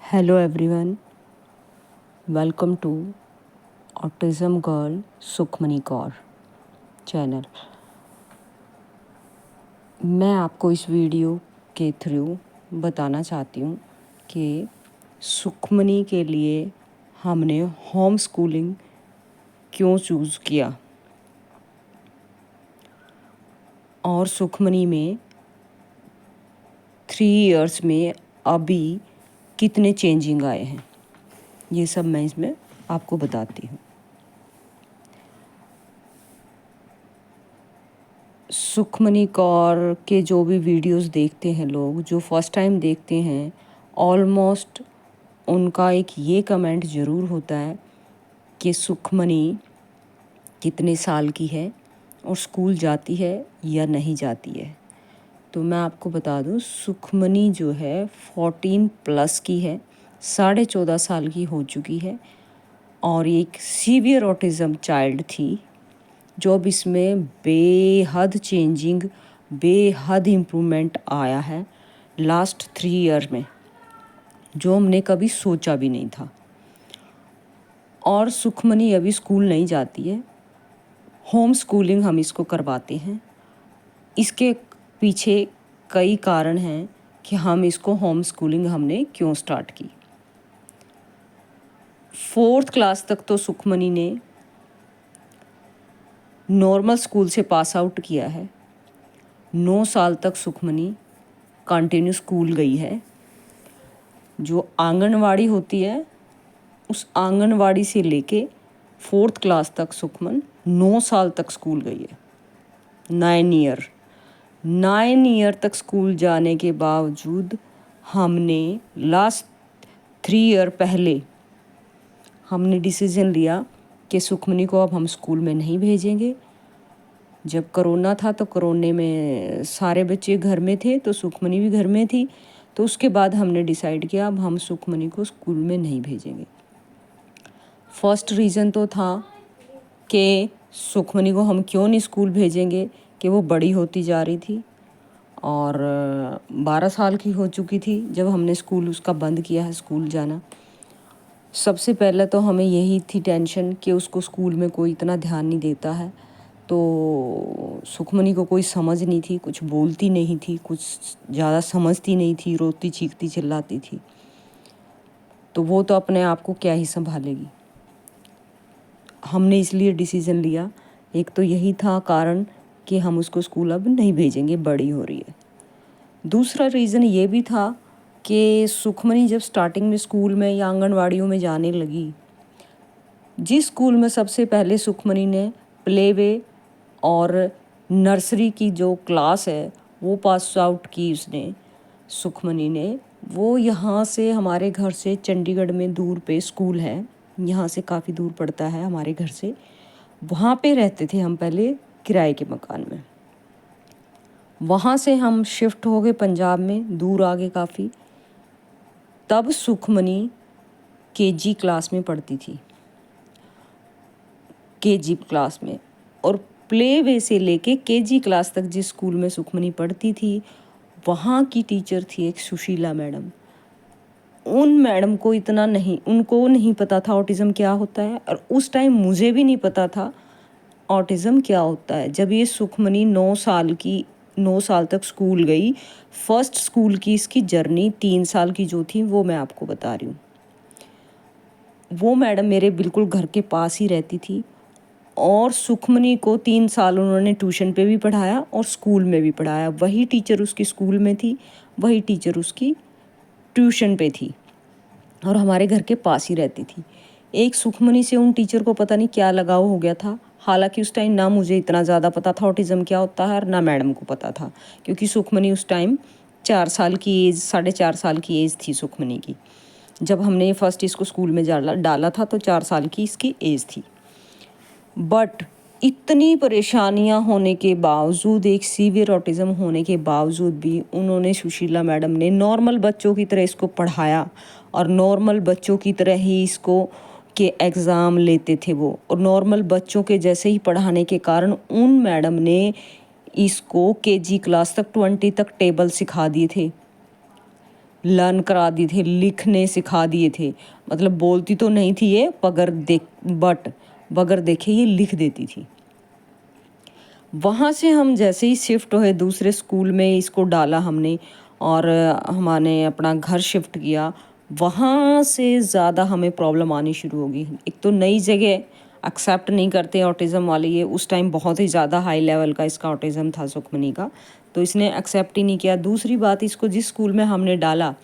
Hello everyone, welcome to Autism Girl Sukhmani Kaur channel. मैं आपको इस वीडियो के थ्रू बताना चाहती हूँ कि सुखमनी के लिए हमने होम स्कूलिंग क्यों चूज़ किया और सुखमनी में 3 इयर्स में अभी कितने चेंजिंग आए हैं, ये सब मैं इसमें आपको बताती हूँ। सुखमनी कौर के जो भी वीडियोस देखते हैं लोग, जो फर्स्ट टाइम देखते हैं, ऑलमोस्ट उनका एक ये कमेंट ज़रूर होता है कि सुखमनी कितने साल की है और स्कूल जाती है या नहीं जाती है। तो मैं आपको बता दूं, सुखमनी जो है 14+ की है, 14.5 साल की हो चुकी है और एक सीवियर ऑटिज़म चाइल्ड थी जो अब इसमें बेहद चेंजिंग, बेहद इम्प्रूवमेंट आया है लास्ट 3 ईयर में, जो हमने कभी सोचा भी नहीं था। और सुखमनी अभी स्कूल नहीं जाती है, होम स्कूलिंग हम इसको करवाते हैं। इसके पीछे कई कारण हैं कि हम इसको होम स्कूलिंग हमने क्यों स्टार्ट की। 4th क्लास तक तो सुखमनी ने नॉर्मल स्कूल से पास आउट किया है। 9 साल तक सुखमनी कंटिन्यू स्कूल गई है। जो आंगनवाड़ी होती है, उस आंगनवाड़ी से लेके 4th क्लास तक सुखमन 9 साल तक स्कूल गई है। 9 ईयर तक स्कूल जाने के बावजूद हमने लास्ट 3 ईयर पहले हमने डिसीज़न लिया कि सुखमनी को अब हम स्कूल में नहीं भेजेंगे। जब कोरोना था तो कोरोने में सारे बच्चे घर में थे, तो सुखमनी भी घर में थी। तो उसके बाद हमने डिसाइड किया अब हम सुखमनी को स्कूल में नहीं भेजेंगे। फर्स्ट रीज़न तो था कि सुखमनी को हम क्यों नहीं स्कूल भेजेंगे कि वो बड़ी होती जा रही थी और 12 साल की हो चुकी थी जब हमने स्कूल उसका बंद किया है स्कूल जाना। सबसे पहले तो हमें यही थी टेंशन कि उसको स्कूल में कोई इतना ध्यान नहीं देता है, तो सुखमनी को कोई समझ नहीं थी, कुछ बोलती नहीं थी, कुछ ज़्यादा समझती नहीं थी, रोती चीखती चिल्लाती थी, तो वो तो अपने आप को क्या ही संभालेगी। हमने इसलिए डिसीज़न लिया, एक तो यही था कारण कि हम उसको स्कूल अब नहीं भेजेंगे, बड़ी हो रही है। दूसरा रीज़न ये भी था कि सुखमनी जब स्टार्टिंग में स्कूल में या आंगनवाड़ियों में जाने लगी, जिस स्कूल में सबसे पहले सुखमनी ने प्ले वे और नर्सरी की जो क्लास है वो पास आउट की उसने, सुखमनी ने, वो यहाँ से हमारे घर से चंडीगढ़ में दूर पे स्कूल है, यहाँ से काफ़ी दूर पड़ता है हमारे घर से। वहाँ पे रहते थे हम पहले किराए के मकान में। वहाँ से हम शिफ्ट हो गए पंजाब में, दूर आ गए काफ़ी। तब सुखमनी KG क्लास में पढ़ती थी, KG क्लास में, और प्ले वे से लेके KG क्लास तक जिस स्कूल में सुखमनी पढ़ती थी वहाँ की टीचर थी एक सुशीला मैडम। उन मैडम को उनको नहीं पता था ऑटिज़म क्या होता है, और उस टाइम मुझे भी नहीं पता था ऑटिज़म क्या होता है। जब ये सुखमनी 9 साल तक स्कूल गई, फर्स्ट स्कूल की इसकी जर्नी 3 साल की जो थी वो मैं आपको बता रही हूँ। वो मैडम मेरे बिल्कुल घर के पास ही रहती थी और सुखमनी को 3 साल उन्होंने ट्यूशन पे भी पढ़ाया और स्कूल में भी पढ़ाया। वही टीचर उसकी स्कूल में थी, वही टीचर उसकी ट्यूशन पे थी और हमारे घर के पास ही रहती थी। एक सुखमनी से उन टीचर को पता नहीं क्या लगाव हो गया था। हालांकि उस टाइम ना मुझे इतना ज़्यादा पता था ऑटिज़म क्या होता है और ना मैडम को पता था, क्योंकि सुखमनी उस टाइम 4 साल की एज, 4.5 साल की एज थी सुखमनी की। जब हमने फर्स्ट इसको स्कूल में डाला था तो 4 साल की इसकी एज थी। बट इतनी परेशानियां होने के बावजूद, एक सीवियर ऑटिज़म होने के बावजूद भी उन्होंने, सुशीला मैडम ने नॉर्मल बच्चों की तरह इसको पढ़ाया और नॉर्मल बच्चों की तरह ही इसको के एग्ज़ाम लेते थे वो, और नॉर्मल बच्चों के जैसे ही पढ़ाने के कारण उन मैडम ने इसको KG क्लास तक 20 तक टेबल सिखा दिए थे। लर्न करा दिए थे, लिखने सिखा दिए थे। मतलब बोलती तो नहीं थी ये, बगैर देखे ये लिख देती थी। वहाँ से हम जैसे ही शिफ्ट हुए दूसरे स्कूल में, इसको डाला हमने और हमने अपना घर शिफ्ट किया। वहाँ से ज़्यादा हमें प्रॉब्लम आनी शुरू हो गई। एक तो नई जगह, एक्सेप्ट नहीं करते ऑटिज़म वाले, ये उस टाइम बहुत ही ज़्यादा हाई लेवल का इसका ऑटिज़म था सुखमनी का, तो इसने एक्सेप्ट ही नहीं किया। दूसरी बात, इसको जिस स्कूल में हमने डाला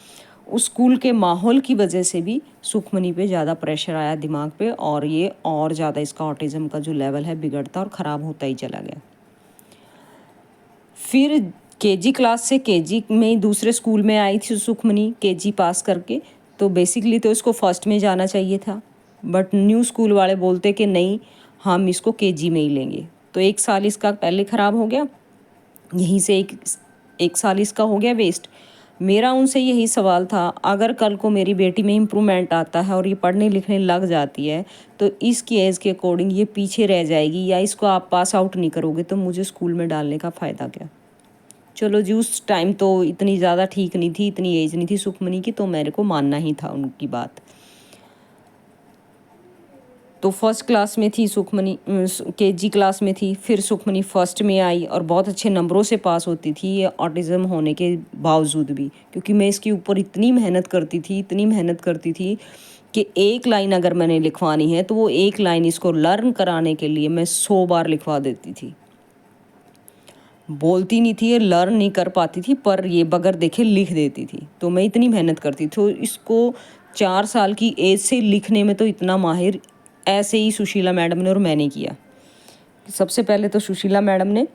उस स्कूल के माहौल की वजह से भी सुखमनी पे ज़्यादा प्रेशर आया दिमाग पे, और ये और ज़्यादा इसका ऑटिज़म का जो लेवल है बिगड़ता और ख़राब होता ही चला गया। फिर केजी क्लास से केजी में ही दूसरे स्कूल में आई थी सुखमनी, केजी पास करके। तो बेसिकली तो इसको फर्स्ट में जाना चाहिए था, बट न्यू स्कूल वाले बोलते कि नहीं, हम इसको केजी में ही लेंगे। तो 1 साल इसका पहले ख़राब हो गया, यहीं से एक साल इसका हो गया वेस्ट। मेरा उनसे यही सवाल था, अगर कल को मेरी बेटी में इम्प्रूवमेंट आता है और ये पढ़ने लिखने लग जाती है, तो इसकी एज के अकॉर्डिंग ये पीछे रह जाएगी, या इसको आप पास आउट नहीं करोगे, तो मुझे स्कूल में डालने का फ़ायदा क्या। चलो जी, उस टाइम तो इतनी ज़्यादा ठीक नहीं थी, इतनी एज नहीं थी सुखमनी की, तो मेरे को मानना ही था उनकी बात। तो फर्स्ट क्लास में थी सुखमनी, केजी क्लास में थी, फिर सुखमनी फर्स्ट में आई और बहुत अच्छे नंबरों से पास होती थी, ये ऑटिज़म होने के बावजूद भी, क्योंकि मैं इसके ऊपर इतनी मेहनत करती थी कि एक लाइन अगर मैंने लिखवानी है तो वो एक लाइन इसको लर्न कराने के लिए मैं 100 बार लिखवा देती थी। बोलती नहीं थी, ये लर्न नहीं कर पाती थी, पर ये बगैर देखे लिख देती थी। तो मैं इतनी मेहनत करती थी, तो इसको 4 साल की एज से लिखने में तो इतना माहिर ऐसे ही सुशीला मैडम ने और मैंने किया। सबसे पहले तो सुशीला मैडम ने,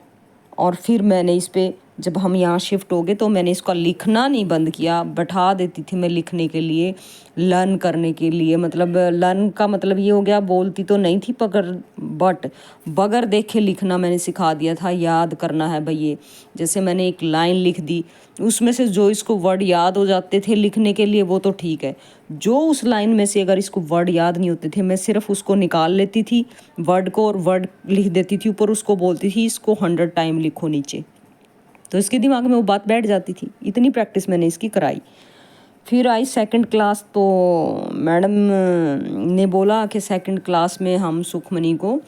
और फिर मैंने इस पे, जब हम यहाँ शिफ्ट हो गए तो मैंने इसका लिखना नहीं बंद किया, बैठा देती थी मैं लिखने के लिए, लर्न करने के लिए। मतलब लर्न का मतलब ये हो गया, बोलती तो नहीं थी बट बगैर देखे लिखना मैंने सिखा दिया था। याद करना है भाई, ये जैसे मैंने एक लाइन लिख दी, उसमें से जो इसको वर्ड याद हो जाते थे लिखने के लिए वो तो ठीक है, जो उस लाइन में से अगर इसको वर्ड याद नहीं होते थे, मैं सिर्फ उसको निकाल लेती थी वर्ड को और वर्ड लिख देती थी ऊपर, उसको बोलती थी इसको 100 टाइम लिखो नीचे, तो इसके दिमाग में वो बात बैठ जाती थी। इतनी प्रैक्टिस मैंने इसकी कराई। फिर आई सेकंड क्लास, तो मैडम ने बोला कि सेकंड क्लास में हम सुखमनी को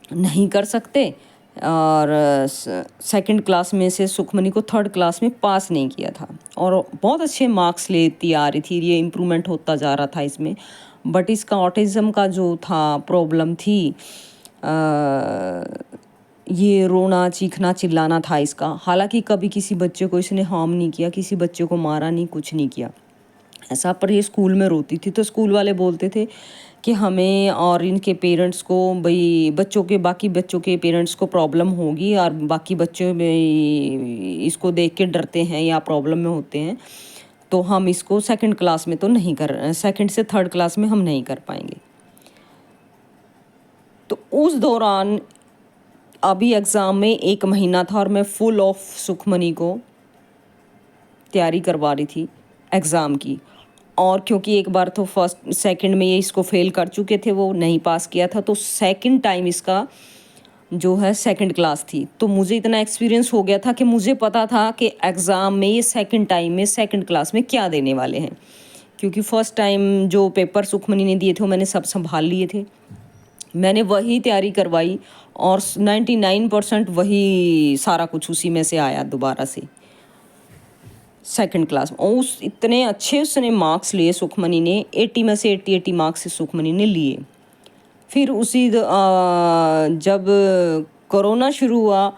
नहीं कर सकते, और सेकंड क्लास में से सुखमनी को थर्ड क्लास में पास नहीं किया था, और बहुत अच्छे मार्क्स लेती आ रही थी, ये इम्प्रूवमेंट होता जा रहा था इसमें। बट इसका ऑटिज़म का जो था प्रॉब्लम थी, ये रोना चीखना चिल्लाना था इसका। हालांकि कभी किसी बच्चे को इसने हार्म नहीं किया, किसी बच्चे को मारा नहीं, कुछ नहीं किया ऐसा, पर ये स्कूल में रोती थी। तो स्कूल वाले बोलते थे कि हमें और इनके पेरेंट्स को, भाई बाकी बच्चों के पेरेंट्स को प्रॉब्लम होगी, और बाकी बच्चों में इसको देख के डरते हैं या प्रॉब्लम में होते हैं, तो हम इसको सेकंड क्लास में तो नहीं सेकंड से थर्ड क्लास में हम नहीं कर पाएंगे। तो उस दौरान अभी एग्ज़ाम में 1 महीना था और मैं फुल ऑफ सुखमनी को तैयारी करवा रही थी एग्ज़ाम की। और क्योंकि एक बार तो फर्स्ट सेकंड में ये इसको फेल कर चुके थे, वो नहीं पास किया था, तो सेकंड टाइम इसका जो है सेकंड क्लास थी। तो मुझे इतना एक्सपीरियंस हो गया था कि मुझे पता था कि एग्ज़ाम में ये सेकंड टाइम में सेकंड क्लास में क्या देने वाले हैं, क्योंकि फ़र्स्ट टाइम जो पेपर सुखमनी ने दिए थे वो मैंने सब संभाल लिए थे, मैंने वही तैयारी करवाई और 99% वही सारा कुछ उसी में से आया दोबारा से सेकंड क्लास। और उस इतने अच्छे उसने मार्क्स लिए सुखमनी ने, 80 में से 80 मार्क्स से सुखमनी ने लिए। फिर जब कोरोना शुरू हुआ,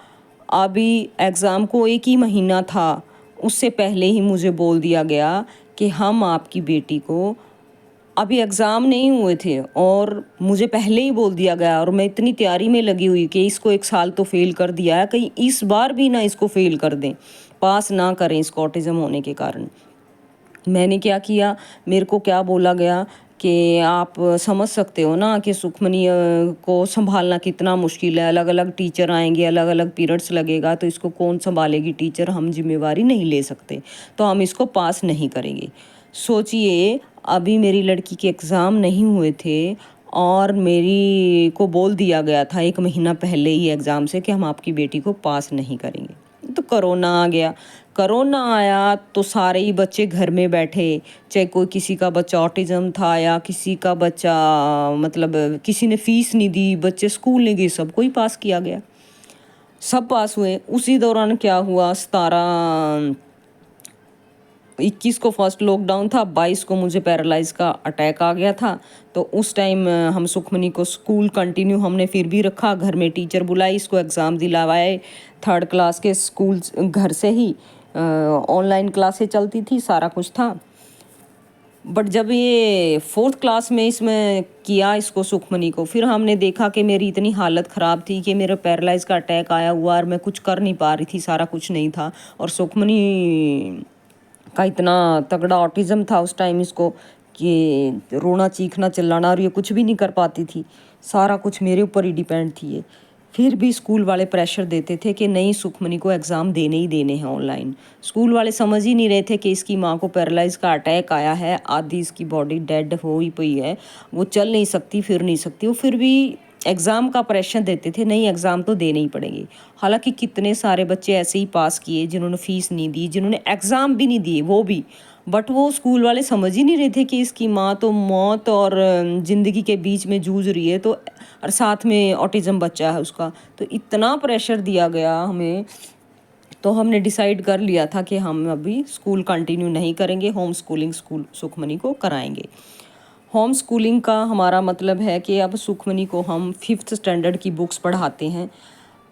अभी एग्ज़ाम को 1 ही महीना था, उससे पहले ही मुझे बोल दिया गया कि हम आपकी बेटी को, अभी एग्ज़ाम नहीं हुए थे और मुझे पहले ही बोल दिया गया, और मैं इतनी तैयारी में लगी हुई कि इसको 1 साल तो फेल कर दिया है, कहीं इस बार भी ना इसको फेल कर दें, पास ना करें इसको ऑटिज़म होने के कारण। मैंने क्या किया, मेरे को क्या बोला गया कि आप समझ सकते हो ना कि सुखमनी को संभालना कितना मुश्किल है, अलग अलग टीचर आएंगे, अलग अलग पीरियड्स लगेगा, तो इसको कौन संभालेगी टीचर, हम जिम्मेवारी नहीं ले सकते, तो हम इसको पास नहीं करेंगे। सोचिए, अभी मेरी लड़की के एग्ज़ाम नहीं हुए थे और मेरी को बोल दिया गया था 1 महीना पहले ही एग्ज़ाम से कि हम आपकी बेटी को पास नहीं करेंगे। तो कोरोना आ गया, कोरोना आया तो सारे ही बच्चे घर में बैठे, चाहे कोई किसी का बच्चा ऑटिज्म था या किसी का बच्चा मतलब किसी ने फीस नहीं दी, बच्चे स्कूल नहीं गए, सबको ही पास किया गया, सब पास हुए। उसी दौरान क्या हुआ, 21 को फर्स्ट लॉकडाउन था, 22 को मुझे पैरालाइज का अटैक आ गया था। तो उस टाइम हम सुखमनी को स्कूल कंटिन्यू हमने फिर भी रखा, घर में टीचर बुलाई, इसको एग्ज़ाम दिलवाए, 3rd क्लास के स्कूल घर से ही ऑनलाइन क्लासें चलती थी, सारा कुछ था। बट जब ये 4th क्लास में इसमें किया इसको सुखमनी को, फिर हमने देखा कि मेरी इतनी हालत ख़राब थी कि मेरे पैरालाइज का अटैक आया हुआ और मैं कुछ कर नहीं पा रही थी, सारा कुछ नहीं था। और सुखमनी का इतना तगड़ा ऑटिज़म था उस टाइम इसको कि रोना चीखना चिल्लाना, और ये कुछ भी नहीं कर पाती थी, सारा कुछ मेरे ऊपर ही डिपेंड थी ये। फिर भी स्कूल वाले प्रेशर देते थे कि नहीं, सुखमनी को एग्ज़ाम देने ही देने हैं ऑनलाइन। स्कूल वाले समझ ही नहीं रहे थे कि इसकी माँ को पैरालाइज का अटैक आया है, आधी इसकी बॉडी डेड हो ही पई है, वो चल नहीं सकती, फिर नहीं सकती, वो फिर भी एग्ज़ाम का प्रेशर देते थे, नहीं एग्ज़ाम तो देने ही पड़ेंगे। हालांकि कितने सारे बच्चे ऐसे ही पास किए जिन्होंने फ़ीस नहीं दी, जिन्होंने एग्ज़ाम भी नहीं दिए वो भी, बट वो स्कूल वाले समझ ही नहीं रहे थे कि इसकी माँ तो मौत और ज़िंदगी के बीच में जूझ रही है, तो और साथ में ऑटिज़म बच्चा है उसका, तो इतना प्रेशर दिया गया हमें। तो हमने डिसाइड कर लिया था कि हम अभी स्कूल कंटिन्यू नहीं करेंगे, होम स्कूलिंग स्कूल सुखमनी को कराएंगे। होम स्कूलिंग का हमारा मतलब है कि अब सुखमनी को हम 5th स्टैंडर्ड की बुक्स पढ़ाते हैं,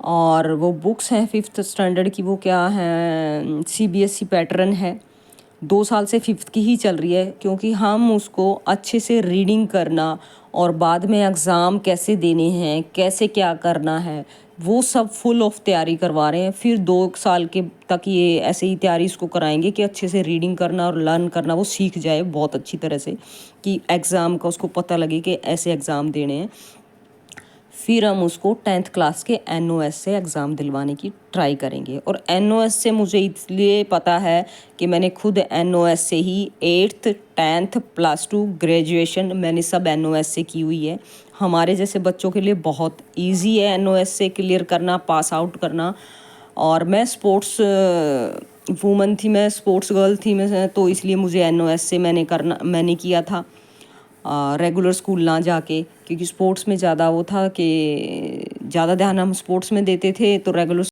और वो बुक्स हैं 5th स्टैंडर्ड की, वो क्या हैं, CBSE पैटर्न है, 2 साल से 5th की ही चल रही है, क्योंकि हम उसको अच्छे से रीडिंग करना और बाद में एग्ज़ाम कैसे देने हैं, कैसे क्या करना है, वो सब फुल ऑफ तैयारी करवा रहे हैं। फिर 2 साल के तक ये ऐसे ही तैयारी इसको कराएंगे कि अच्छे से रीडिंग करना और लर्न करना वो सीख जाए बहुत अच्छी तरह से, कि एग्ज़ाम का उसको पता लगे कि ऐसे एग्ज़ाम देने हैं। फिर हम उसको 10th क्लास के NOS से एग्ज़ाम दिलवाने की ट्राई करेंगे। और NOS से मुझे इसलिए पता है कि मैंने खुद NOS से ही 8th 10th +2 ग्रेजुएशन मैंने सब NOS से की हुई है। हमारे जैसे बच्चों के लिए बहुत इजी है NOS से क्लियर करना, पास आउट करना। और मैं स्पोर्ट्स वूमन थी, मैं स्पोर्ट्स गर्ल थी मैं, तो इसलिए मुझे NOS से मैंने किया था, रेगुलर स्कूल ना जाके, क्योंकि स्पोर्ट्स में ज़्यादा वो था कि ज़्यादा ध्यान हम स्पोर्ट्स में देते थे, तो रेगुलर